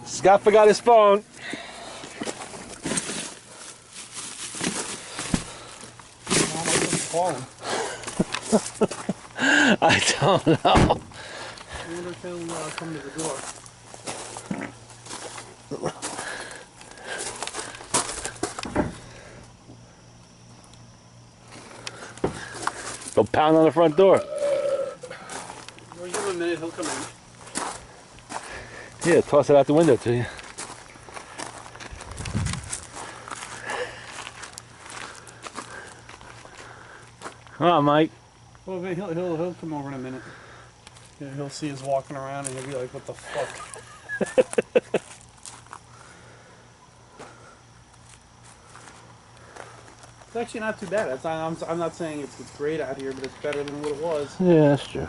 Scott forgot his phone. I don't know. I wonder if he'll come to the door. Go pound on the front door. We'll give him a minute, he'll come in. Yeah, toss it out the window to you. Come on, Mike. Well, he'll come over in a minute. Yeah, he'll see us walking around and he'll be like, "What the fuck?" It's actually not too bad. I'm not saying it's great out here, but it's better than what it was. Yeah, that's true.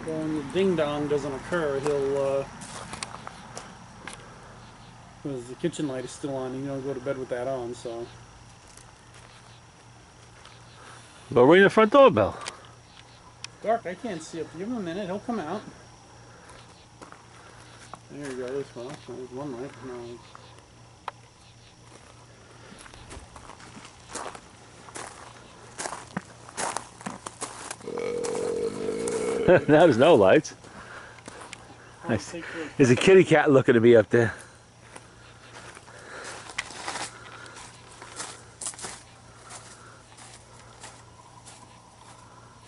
Well, when the ding dong doesn't occur, he'll. Because the kitchen light is still on, you don't go to bed with that on, so. Go ring the front doorbell. Dark, I can't see up. Give him a minute, he'll come out. There he goes. Well, there's one light. No. Now there's no lights. Nice. There's a kitty cat looking at me up there.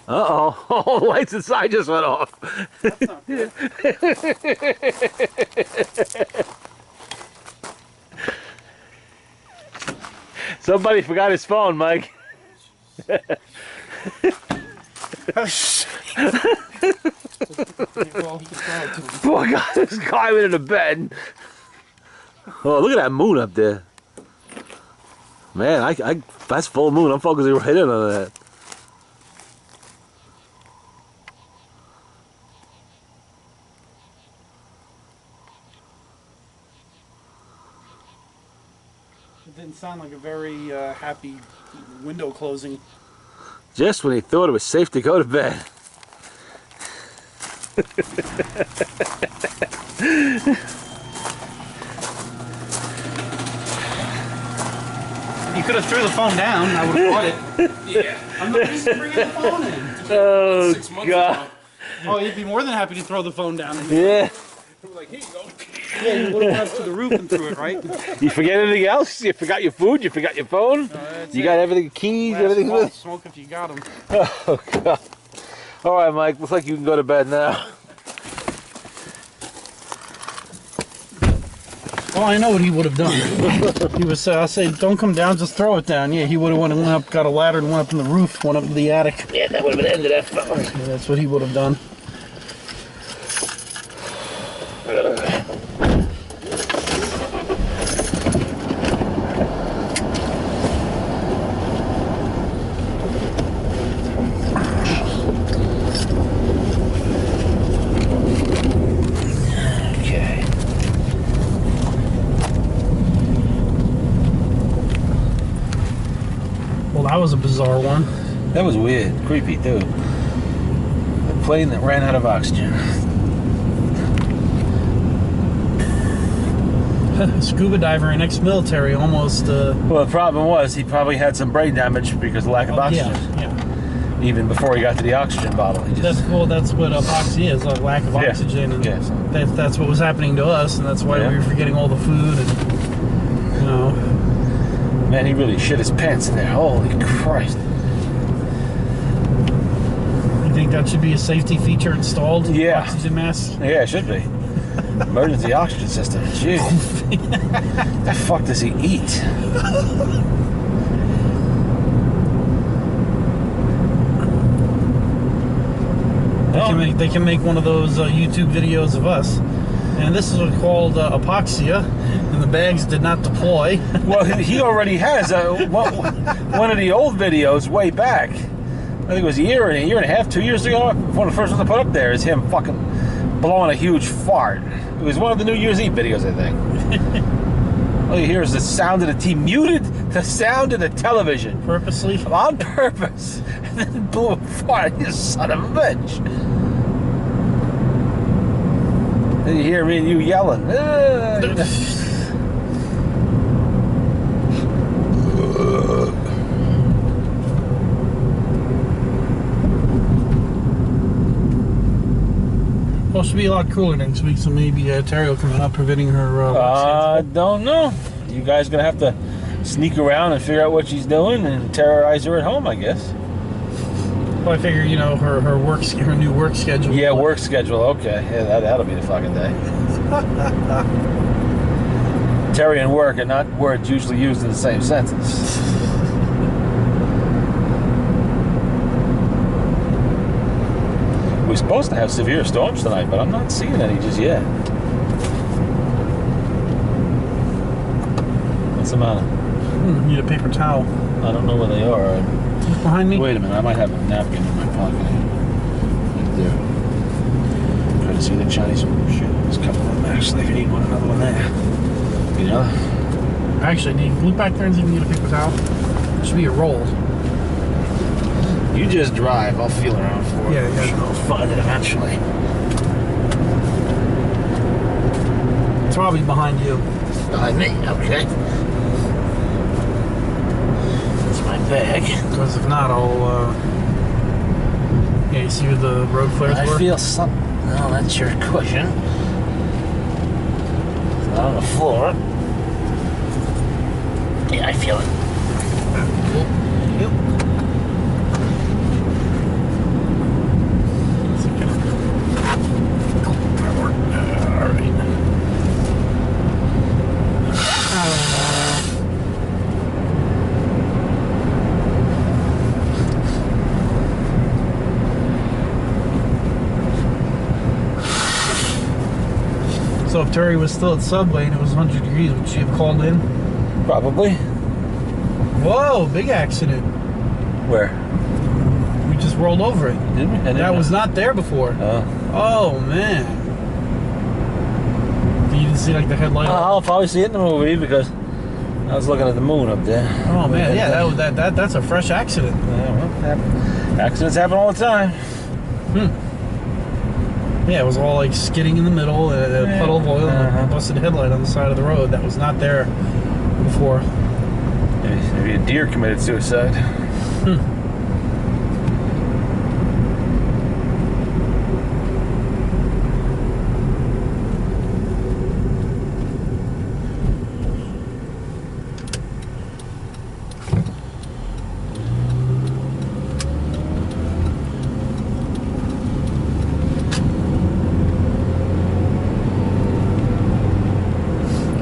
Uh-oh. All the lights inside just went off. That's not good. Somebody forgot his phone, Mike. Poor guy, this guy went into bed. Oh, look at that moon up there. Man, that's full moon. I'm focusing right in on that. It didn't sound like a very happy window closing. Just when he thought it was safe to go to bed. You could have threw the phone down. I would have bought it. Yeah. I'm not used to bringing the phone in. Oh, God. Oh, you'd be more than happy to throw the phone down. Yeah. Like, here you go. Yeah, you would have went up to the roof and threw it, right? You forget anything else? You forgot your food? You forgot your phone? You got everything, keys, everything with it? Smoke if you got them. Oh, God. All right, Mike. Looks like you can go to bed now. Well, I know what he would have done. He was, I say, don't come down, just throw it down. Yeah, he would have went up, got a ladder and went up in the roof, went up to the attic. Yeah, that would have been the end of that phone. Yeah, that's what he would have done. That was a bizarre one. That was weird. Creepy, too. The plane that ran out of oxygen. Scuba diver and ex-military almost... Well, the problem was he probably had some brain damage because of lack of oxygen. Yeah. Even before he got to the oxygen bottle. He just... That's what epoxy is, a lack of oxygen. And that's what was happening to us, and that's why we were forgetting all the food. And, you know... Man, he really shit his pants in there. Holy Christ. You think that should be a safety feature installed? Yeah. Oxygen mask? Yeah, it should be. Emergency oxygen system. Jeez. The fuck does he eat? They can make one of those YouTube videos of us. And this is what's called apoxia, and the bags did not deploy. Well, he already has one of the old videos way back. I think it was a year and a half, 2 years ago. One of the first ones I put up there is him fucking blowing a huge fart. It was one of the New Year's Eve videos, I think. All you hear is the sound of the TV, muted the sound of the television Purposely? on purpose, and then it blew apart. You son of a bitch. Then you hear me and you yelling. Supposed to be a lot cooler next week, so maybe Terry will come out preventing her work schedule. Don't know. You guys gonna have to sneak around and figure out what she's doing and terrorize her at home, I guess. Well, I figure, you know, her new work schedule. Yeah, work schedule. Okay, yeah, that'll be the fucking day. Terry and work are not words usually used in the same sentence. We're supposed to have severe storms tonight, but I'm not seeing any just yet. What's the matter? Need a paper towel. I don't know where they are. Just behind me? Wait a minute, I might have a napkin in my pocket. Right there. Trying to see the Chinese one. Shit, there's a couple of them actually. If you need one, another one there. You know? Actually, need look back there and see if you can get a paper towel. It should be a roll. You just drive. I'll feel around for it. Yeah. I'll find it eventually. It's probably behind you. Behind me, okay. That's my bag. Because if not, I'll. Yeah, you see where the road flares were? I feel something. No, that's your cushion. It's not on the floor. Yeah, I feel it. Yep. So if Terry was still at Subway and it was 100 degrees, would she have called in? Probably. Whoa, big accident. Where? We just rolled over it. Did we? That was not there before. Oh, man. You didn't see like the headlight? I'll probably see it in the movie because I was looking at the moon up there. Oh, man, yeah, that's a fresh accident. Yeah, well, accidents happen all the time. Yeah, it was all like skidding in the middle, a puddle of oil, and a busted headlight on the side of the road that was not there before. Maybe a deer committed suicide.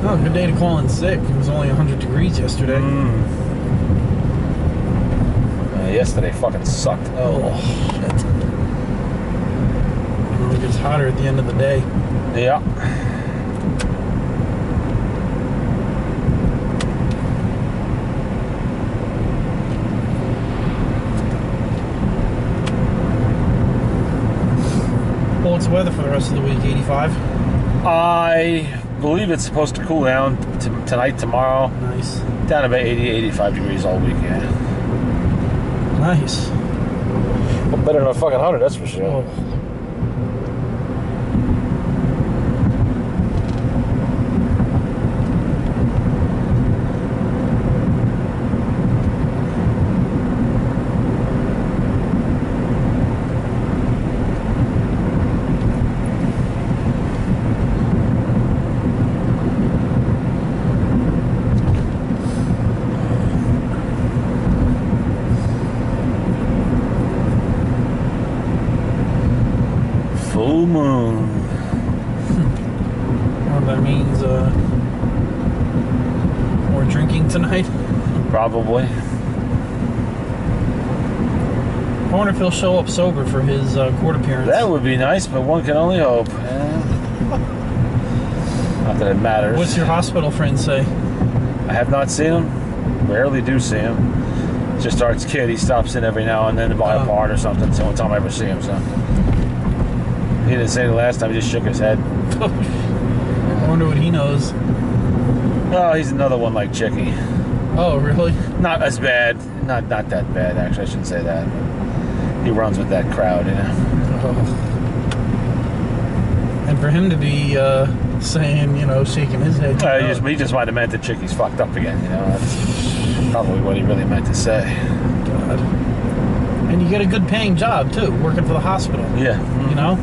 Oh, good day to call in sick. It was only 100 degrees yesterday. Yesterday fucking sucked. Oh, shit. It gets hotter at the end of the day. Yeah. Well, what's the weather for the rest of the week? 85? I believe it's supposed to cool down tonight, tomorrow. Nice. Down about 80, 85 degrees all weekend. Nice. Well, better than a fucking 100, that's for sure. Oh. Full moon. Well, that means more drinking tonight. Probably. I wonder if he'll show up sober for his court appearance. That would be nice, but one can only hope. Not that it matters. What's your hospital friend say? I have not seen him. Rarely do see him. Just Art's kid. He stops in every now and then to buy a part or something. It's the only time I ever see him, so. He didn't say the last time. He just shook his head. I wonder what he knows. Oh, he's another one like Chicky. Oh, really? Not as bad. Not that bad, actually. I shouldn't say that. He runs with that crowd, you know. Oh. And for him to be saying, you know, shaking his head. He just might have meant the chick he's fucked up again, you know. That's probably what he really meant to say. God. And you get a good paying job, too, working for the hospital. Yeah. You know?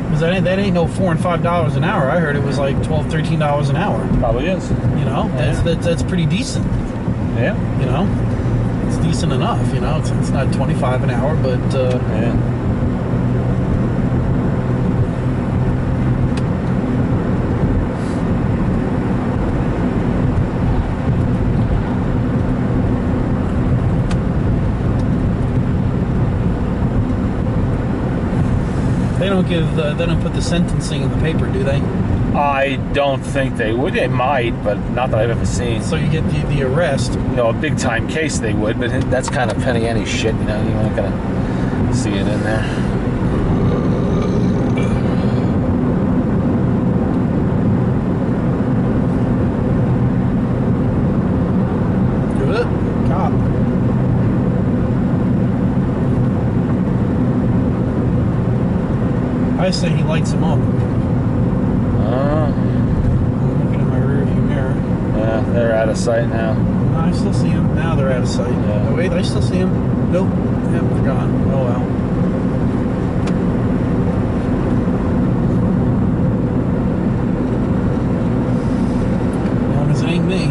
Because that ain't no $4 and $5 an hour. I heard it was like $12, $13 an hour. Probably is. You know? That's pretty decent. Yeah. You know? It's decent enough, you know? It's not 25 an hour, but... yeah. They don't put the sentencing in the paper, do they? I don't think they would. They might, but not that I've ever seen. So you get the arrest. You know, a big time case they would, but that's kind of penny ante shit. You know, you're not gonna see it in there. Good. Cop. I say he lights him up. I'm looking in my rearview mirror. Yeah, they're out of sight now. No, I still see him. Now they're out of sight. Yeah. Oh, wait, I still see him. Nope. Yep, they're gone. Oh, well. As long as it ain't me.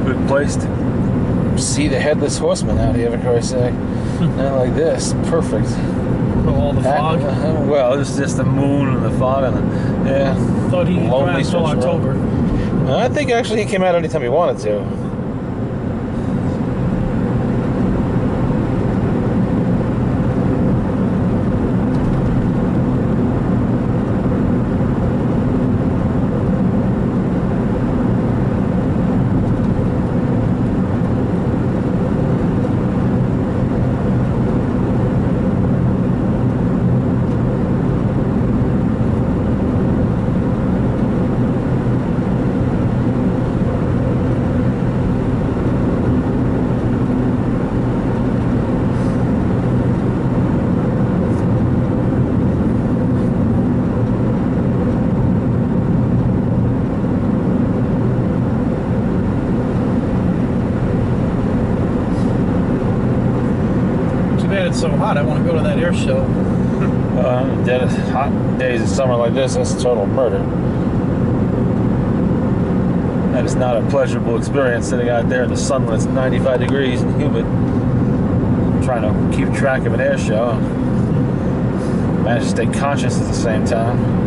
Good place to see the headless horseman out here, for Christ's sake. Not like this. Perfect. All the fog. Well, it's just the moon and the fog and the, yeah. Thought he could come out Lonely until stretch of road. October. I think actually he came out anytime he wanted to. It's so hot. I want to go to that air show. Dead hot days of summer like this, that's total murder. That is not a pleasurable experience sitting out there in the sun when it's 95 degrees and humid. Trying to keep track of an air show. Manage to stay conscious at the same time.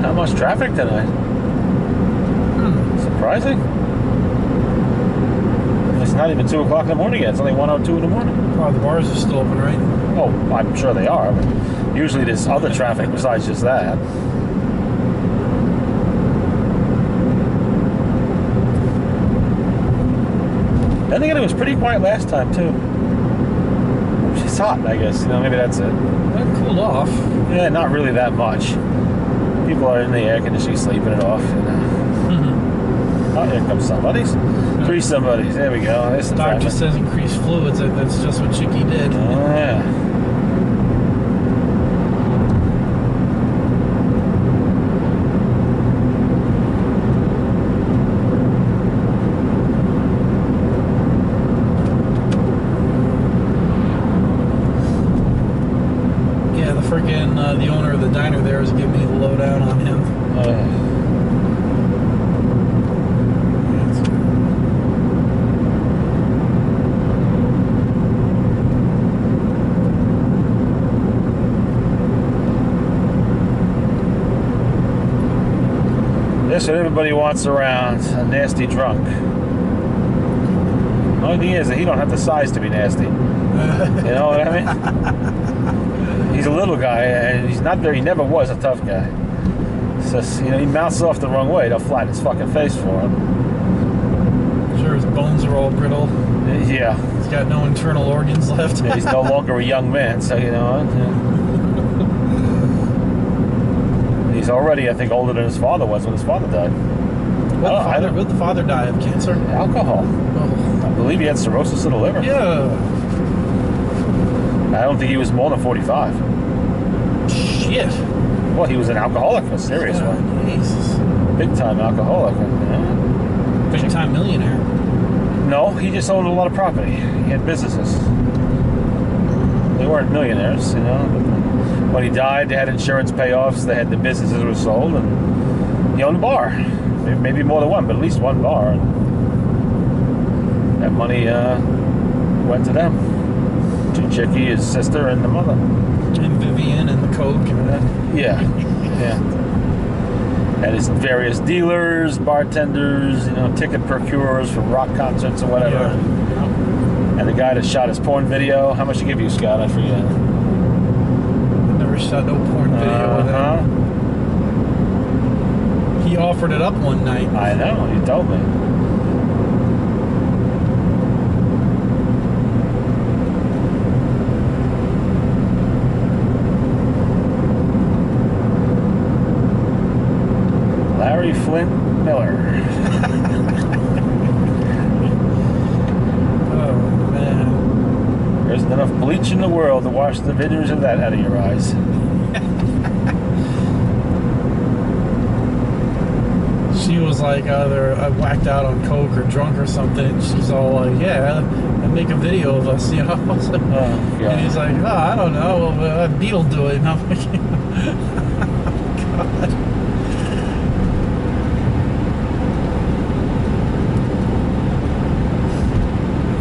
Not much traffic tonight. Surprising. It's not even 2 o'clock in the morning yet. It's only 1:02 in the morning. Oh, the bars are still open, right? Oh, I'm sure they are. But usually there's other traffic besides just that. Then again, it was pretty quiet last time too. It's hot, I guess. You know, maybe that's it. That cooled off. Yeah, not really that much. People are in the air conditioning, sleeping it off. You know. Oh, here comes somebody's. Three somebody's. There we go. There's the Doctor traffic. says increase fluids. That's just what Chicky did. Oh, yeah. Yeah, the owner of the diner there is giving me the lowdown on him. That's what everybody wants around, a nasty drunk. The only thing is that he don't have the size to be nasty. You know what I mean? He's a little guy, and he's not very. He never was a tough guy. It's just, he mounts off the wrong way. They'll flatten his fucking face for him. I'm sure his bones are all brittle. Yeah. He's got no internal organs left. He's no longer a young man, so you know. He's already, I think, older than his father was when his father died. Would the father die of cancer? Alcohol. Oh. I believe he had cirrhosis of the liver. Yeah. I don't think he was more than 45. Shit. Well, he was an alcoholic, a serious one. Jesus. Big time alcoholic. Big time millionaire. No, he just owned a lot of property. He had businesses. They weren't millionaires, you know. But when he died, they had insurance payoffs. They had the businesses were sold, and he owned a bar. Maybe more than one, but at least one bar. And that money went to them. To Chicky, his sister, and the mother. And Vivian and the Coke and that. Yeah, yeah. And his various dealers, bartenders, ticket procurers for rock concerts or whatever. Yeah. And the guy that shot his porn video, how much did he give you, Scott? I forget. Never shot no porn video with him. He offered it up one night. I know, you told me. Larry Flint Miller. Oh, man. There isn't enough bleach in the world to wash the videos of that out of your eyes. She was like either whacked out on coke or drunk or something. And she's all like, "Yeah, I'd make a video of us," I was like, and he's like, "Oh, I don't know. Beat'll do it." And I'm like, God.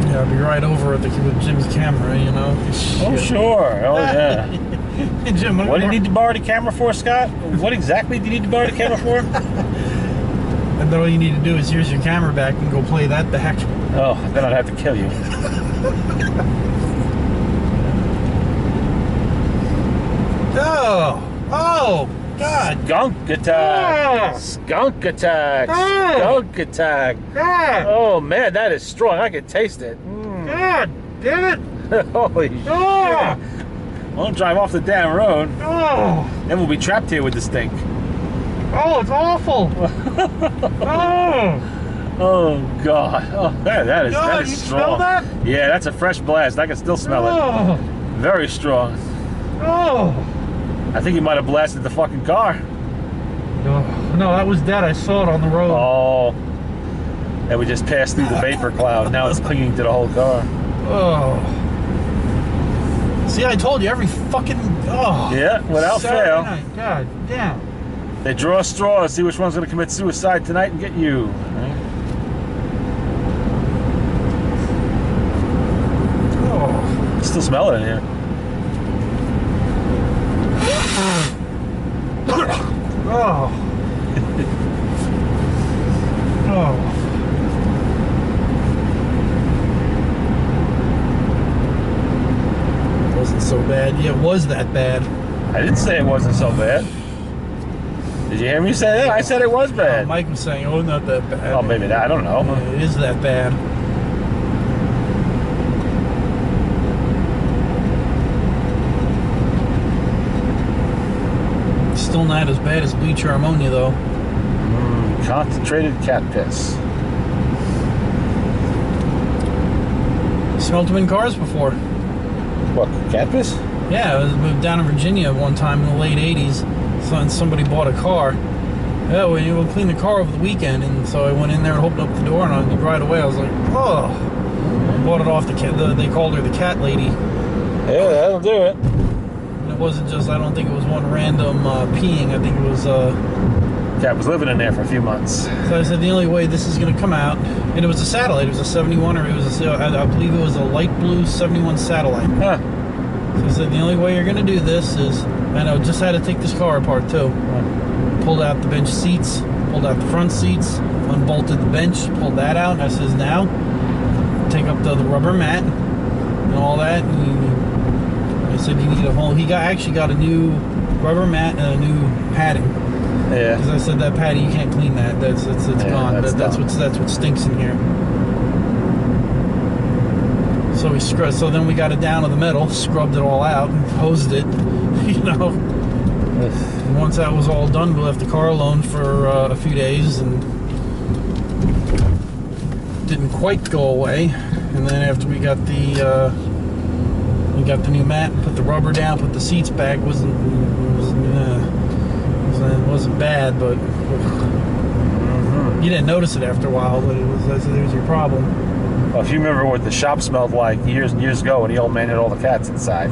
Yeah, I'd be right over with Jim's camera, Oh, sure. Oh, yeah. Hey, Jim, What do you need to borrow the camera for, Scott? What exactly do you need to borrow the camera for? And then all you need to do is use your camera back and go play that back. Oh, then I'd have to kill you. Oh, God. Skunk attack. Skunk attack. Skunk attack. Oh, man, that is strong. I can taste it. God damn it. Holy shit. Don't drive off the damn road. Then we'll be trapped here with the stink. Oh, it's awful. Oh, God. Oh, that is you strong. smell that? Yeah, that's a fresh blast. I can still smell it. Very strong. I think he might have blasted the fucking car. No, that was dead. I saw it on the road. Oh. And we just passed through the vapor cloud. Now it's clinging to the whole car. See, I told you every fucking... Yeah, without Saturday fail. night. God damn. They draw straws, see which one's going to commit suicide tonight and get you. Right? Still smell it in here. Wasn't so bad. Yeah, it was that bad. I didn't say it wasn't so bad. Did you hear me say that? I said it was bad. Mike was saying, "Oh, not that bad." Oh, maybe that. I don't know. Yeah, it is that bad. Still not as bad as bleach or ammonia, though. Concentrated cat piss. Smelled them in cars before. What, cat piss? Yeah, I was down in Virginia one time in the late 80s. Somebody bought a car. Yeah, well, we'll clean the car over the weekend. And so I went in there and opened up the door, and right away I was like, oh. I bought it off the cat. They called her the cat lady. Yeah, that'll do it. And it wasn't just, I don't think it was one random peeing. I think it was... Cat was living in there for a few months. So I said, the only way this is going to come out, and it was a satellite. It was a 71, or it was I believe it was a light blue 71 satellite. Huh. So I said, the only way you're going to do this is, and I just had to take this car apart too. Pulled out the bench seats, pulled out the front seats, unbolted the bench, pulled that out. And I says, now take up the rubber mat and all that. And I said, you need a whole. He actually got a new rubber mat and a new padding. Yeah. Because I said that padding, you can't clean that. It's gone. That's what stinks in here. So we scrubbed. So then we got it down to the middle, scrubbed it all out, and hosed it. You know. And once that was all done, we left the car alone for a few days, and didn't quite go away. And then after we got the new mat, put the rubber down, put the seats back, wasn't bad, but you didn't notice it after a while. But there's your problem. Well, if you remember what the shop smelled like years and years ago when the old man had all the cats inside.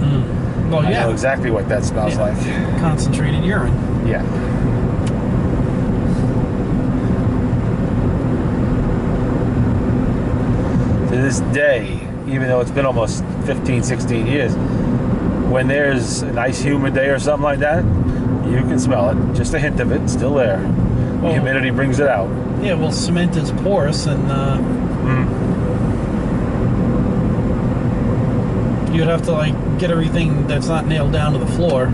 Well, I yeah. know exactly what that smells like. Concentrated urine. Yeah. To this day, even though it's been almost 15, 16 years, when there's a nice humid day or something like that, you can smell it. Just a hint of it, still there. The humidity brings it out. Yeah, well, cement is porous, and you'd have to get everything that's not nailed down to the floor.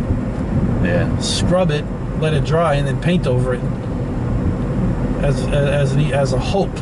Yeah. Scrub it, let it dry, and then paint over it as a hope.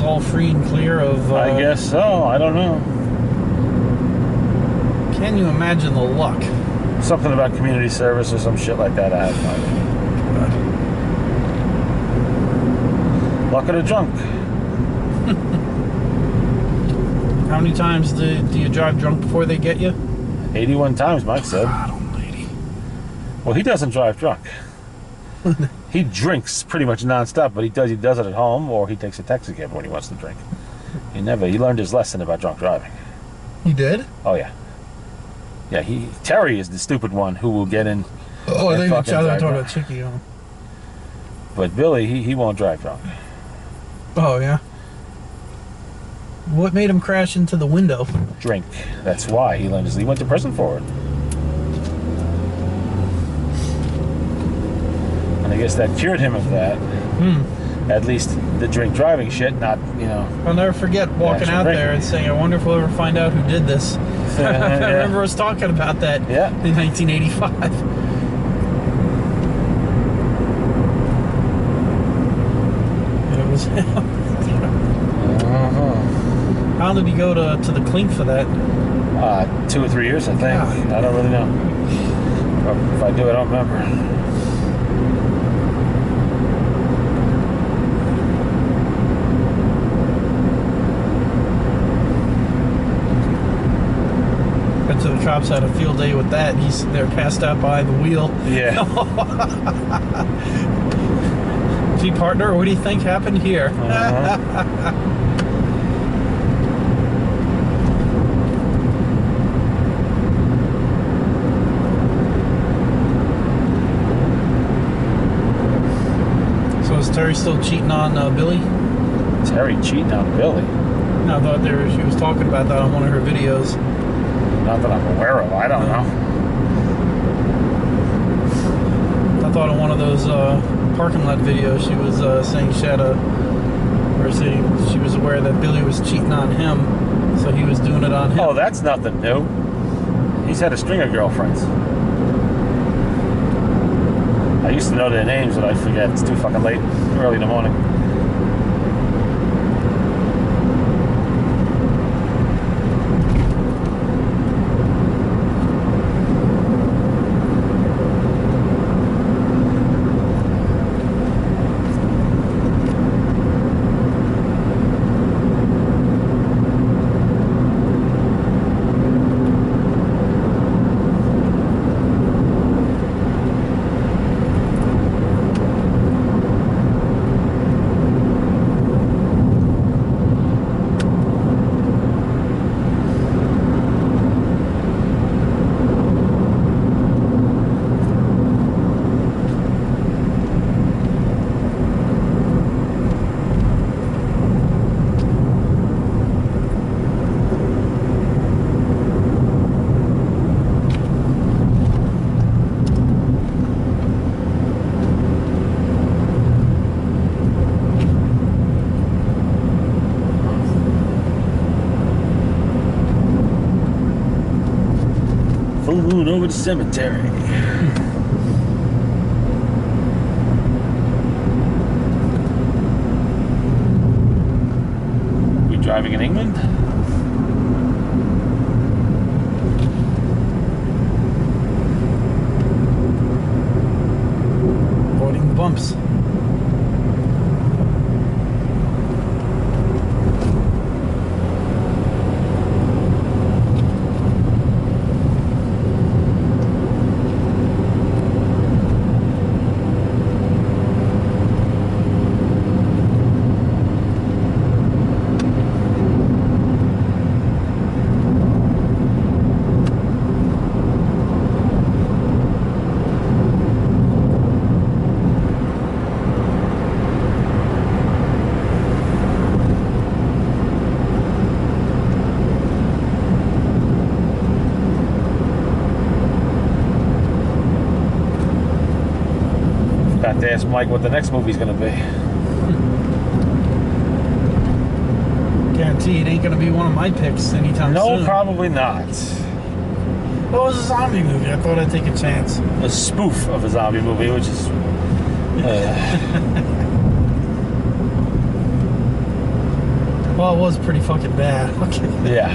All free and clear of I guess so. I don't know. Can you imagine the luck? Something about community service or some shit like that. I have no idea. Luck of the drunk. How many times do you drive drunk before they get you? 81 times, Mike said. God almighty. Well, he doesn't drive drunk. He drinks pretty much nonstop, but he does it at home, or he takes a taxi cab when he wants to drink. He learned his lesson about drunk driving. He did? Oh yeah. Yeah, Terry is the stupid one who will get in. Oh, I think fucking talking drive about drunk. Chicky. Oh. But Billy, he won't drive drunk. Oh yeah. What made him crash into the window? Drink. That's why he learned. He went to prison for it. And I guess that cured him of that. At least the drink driving shit, not, I'll never forget walking out there and saying, I wonder if we'll ever find out who did this. I remember us talking about that in 1985. And it was him. How long did he go to the clink for that? 2 or 3 years, I think. God. I don't really know. If I do, I don't remember. So the cops had a field day with that. They're passed out by the wheel. Yeah. Gee, partner, what do you think happened here? So is Terry still cheating on Billy? Terry cheating on Billy? No, I thought she was talking about that on one of her videos. Not that I'm aware of. I don't know. I thought in one of those parking lot videos she was saying she was aware that Billy was cheating on him, so he was doing it on him. Oh, that's nothing new. He's had a string of girlfriends. I used to know their names, but I forget. It's too fucking late, early in the morning. Full moon over the cemetery. We driving in England? Avoiding the bumps. Got to ask Mike what the next movie's gonna be. Guarantee it ain't gonna be one of my picks anytime soon. No, probably not. What was a zombie movie? I thought I'd take a chance. A spoof of a zombie movie, which is Well, it was pretty fucking bad. Okay. yeah.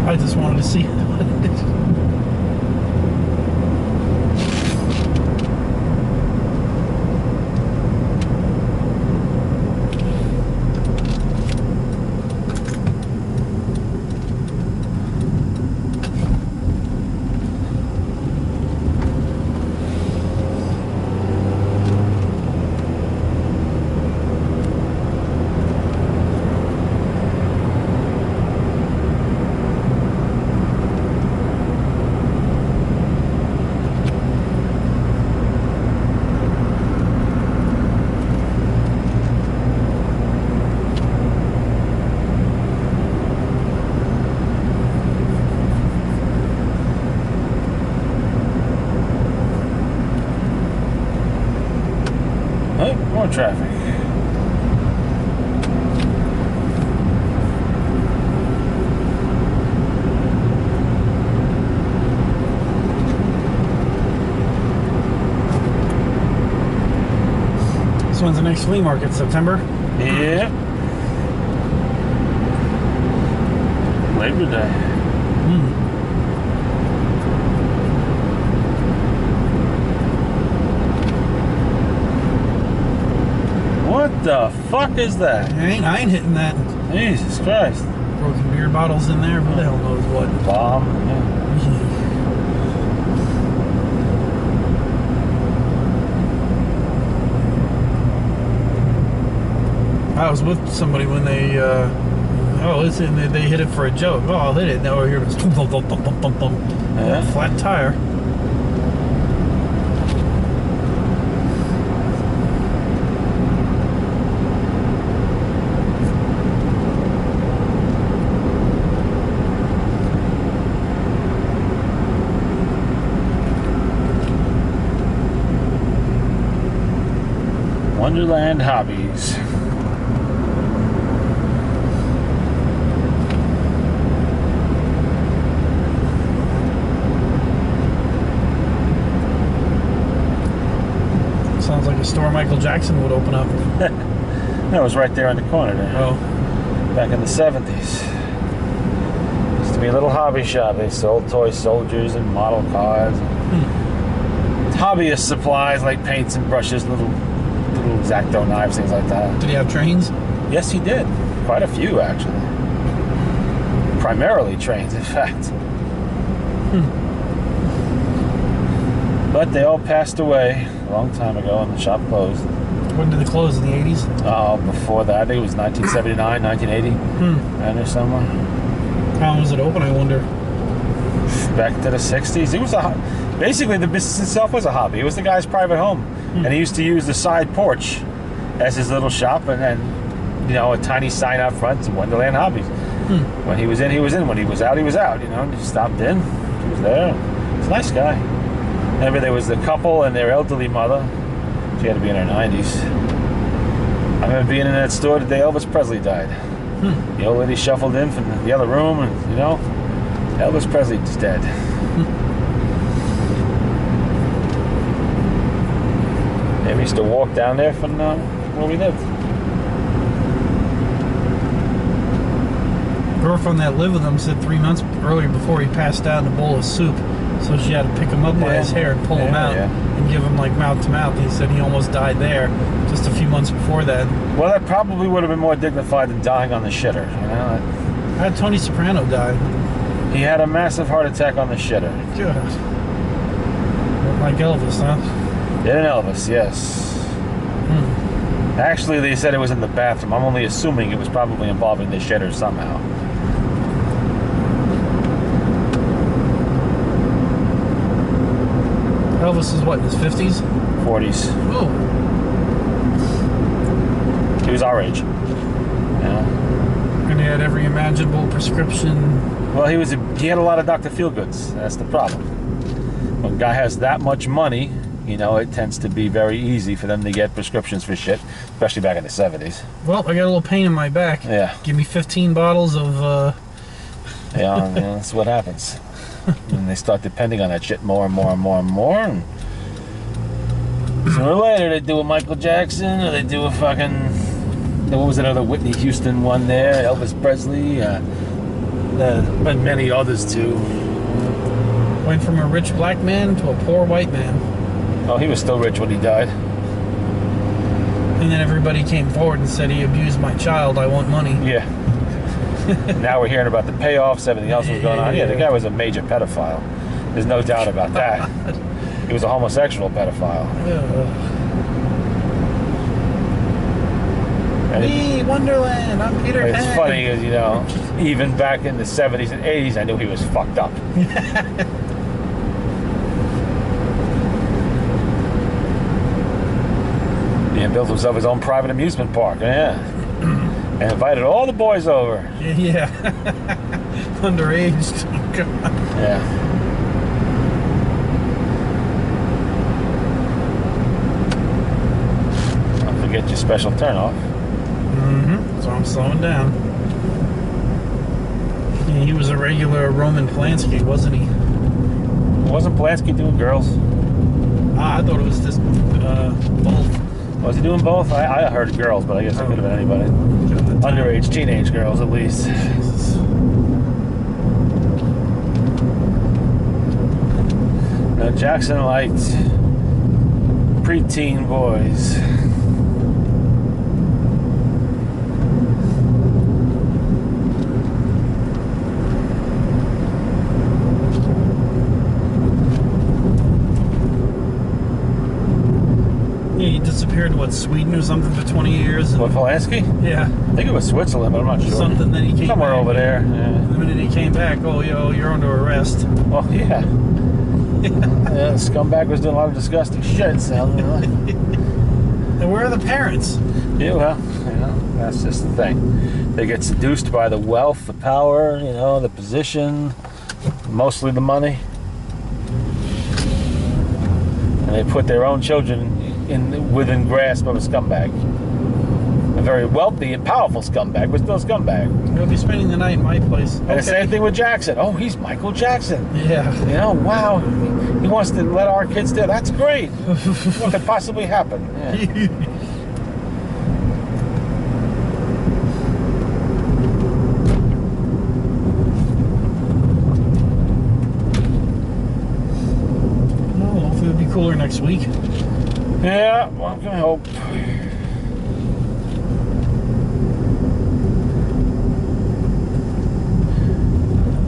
I just wanted to see it. Oh, more traffic. So when's the next flea market? September? Yeah. Labor Day. What the fuck is that? I ain't hitting that. Jesus Christ. Broken beer bottles in there. Who the hell knows what? Bomb. Yeah. I was with somebody when they, they hit it for a joke. Oh, I'll hit it. Now we're here. It's thump, thump, thump, thump, thump, thump. Yeah. Flat tire. Wonderland Hobbies. store Michael Jackson would open up. No, it was right there on the corner there. Oh, Back in the 70s. Used to be a little hobby shop. They sold toy soldiers and model cars. Hobbyist supplies like paints and brushes, little X-Acto knives, things like that. did he have trains? Yes, he did. Quite a few, actually. Primarily trains, in fact. But they all passed away a long time ago and the shop closed. When did it close? In the 80s? Before that, I think it was 1979, 1980, around there somewhere. How long was it open, I wonder? Back to the 60s. It was basically the business itself was a hobby. It was the guy's private home. And he used to use the side porch as his little shop, and then, you know, a tiny sign out front, some Wonderland Hobbies. When he was in, he was in. When he was out, he was out. You know, and he stopped in. He was there. He's a nice guy. Remember, there was the couple and their elderly mother. She had to be in her 90s. I remember being in that store the day Elvis Presley died. The old lady shuffled in from the other room, and, you know, Elvis Presley's dead. Yeah, we used to walk down there from where we lived. Girlfriend that lived with him said 3 months earlier before he passed out in a bowl of soup. So she had to pick him up by his hair and pull him out and give him like mouth to mouth. He said he almost died there just a few months before that. Well, that probably would have been more dignified than dying on the shitter. You know, How did Tony Soprano die? he had a massive heart attack on the shitter. God. Like Elvis, huh? Did an Elvis, yes. Actually, they said it was in the bathroom. I'm only assuming it was probably involving the shitter somehow. Elvis is what, in his 50s? 40s. Oh. He was our age. Yeah. And he had every imaginable prescription. Well, he had a lot of Dr. Feelgoods. That's the problem. When a guy has that much money, you know, it tends to be very easy for them to get prescriptions for shit, especially back in the 70s. Well, I got a little pain in my back. Yeah. Give me 15 bottles of, Yeah, that's what happens. And they start depending on that shit more and more and more and more. And sooner or later, they do a Michael Jackson, or they do a fucking, what was another Whitney Houston one there, Elvis Presley, but many others too. Went from a rich black man to a poor white man. Oh, he was still rich when he died. And then everybody came forward and said he abused my child, I want money. Yeah. Now we're hearing about the payoffs, everything else was going on. Yeah, the guy was a major pedophile. There's no doubt about that. He was a homosexual pedophile. Me, Wonderland, I'm Peter Pan. It's funny, you know, even back in the 70s and 80s, I knew he was fucked up. He built himself his own private amusement park, yeah. And invited all the boys over. Yeah. Underage. Yeah. Don't forget your special turnoff. So I'm slowing down. Yeah, he was a regular Roman Polanski, wasn't he? Wasn't Polanski doing girls? I thought it was just both. Was he doing both? I heard girls, but I guess it could have been anybody. Underage, teenage girls at least. Jesus. Now, Jackson liked preteen boys. Yeah, he disappeared to what, Sweden or something for 20 years? What, Polanski? Yeah. I think it was Switzerland, but I'm not sure. Something that he came Somewhere back. over there. Yeah. The minute he came back, oh, you're under arrest. Well, yeah. Yeah, the scumbag was doing a lot of disgusting shit, so. And where are the parents? Yeah, well, you know, that's just the thing. They get seduced by the wealth, the power, you know, the position, mostly the money. And they put their own children within grasp of a scumbag. A very wealthy and powerful scumbag, but still a scumbag. He'll be spending the night in my place. And the same thing with Jackson. Oh, he's Michael Jackson. Yeah. You know, wow. He wants to let our kids do. That's great. What could possibly happen? Yeah. Well, hopefully it'll be cooler next week. Yeah, well, I'm gonna hope.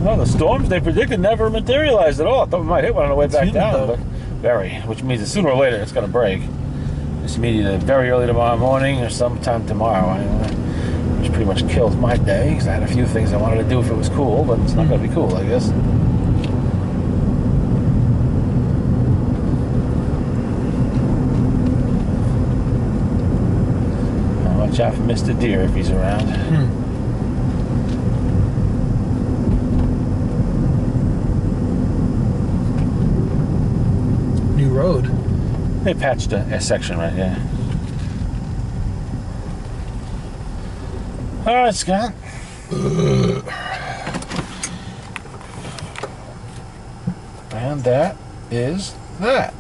Well, the storms they predicted never materialized at all. I thought we might hit one on the way back humid, down, though. but very, which means that sooner or later it's gonna break. This means either very early tomorrow morning or sometime tomorrow, which pretty much kills my day because I had a few things I wanted to do if it was cool, but it's not gonna be cool, I guess. Watch out for Mr. Deer if he's around. New road. They patched a section right here. All right, Scott. And that is that.